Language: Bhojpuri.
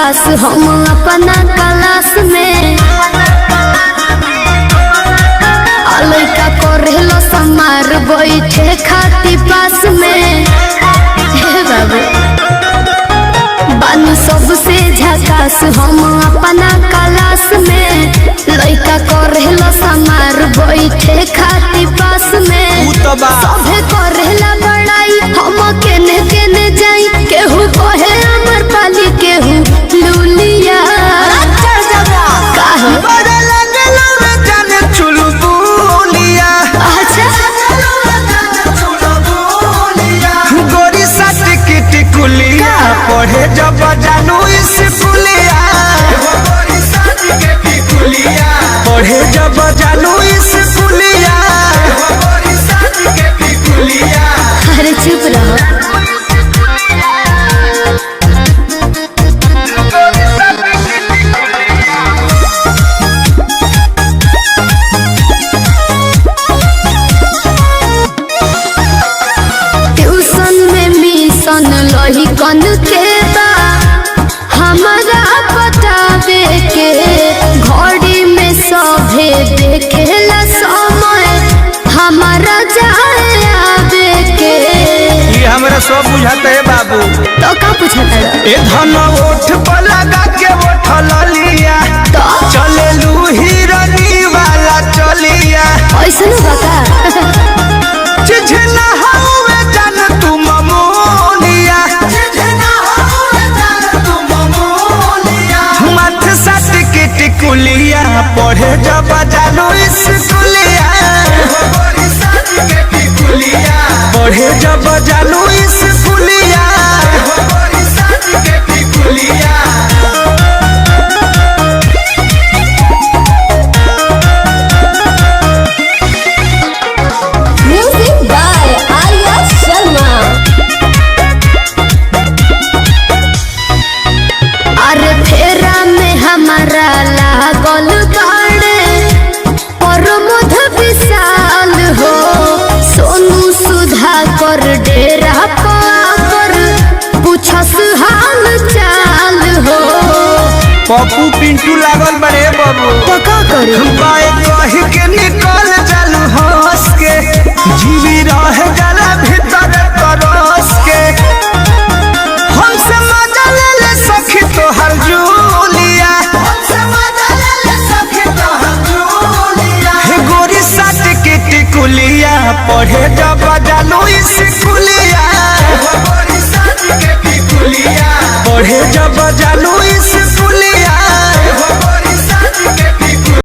झकास हम अपना क्लास में लइका करेलो समार बैठे खाती पास में बाबू बानी सबसे झकास हम अपना क्लास में लइका करेलो समार बैठे खाती पास में सभे करेला बड़ाई हम केने केने जाई केहू कहे अमर पाली केहू लूलिया पढ़े जब जानू स्कूलिया पढ़े जब जानू स्कूलिया अरे चुप रहो ट्यूशन में मिशन लही कन के बा हमारा बतावे के घड़ी में सभे देखेला समय हमारा जाए आवे के ये हमरा सब बुझाता है बाबू तो का पूछता ए धन ओठ पर लगा के उठल लिया तो चले लू हिरनी वाला चलिया ऐसा बता चिझना हवे जान तू ममोलिया मत सट के टिकुलिया पढ़े जब जानू स्कूलिया पढ़े जब जानू स्कूलिया म्यूजिक बाय आर्या शर्मा अरे फेरा में हमारा लागल बाड़े प्रमोद विशाल हो सोनू सुधा कर डेरा पर पूछस हाल चाल हो पप्पू पिंटू लागल बड़े बाबू तो का करी बाए कही के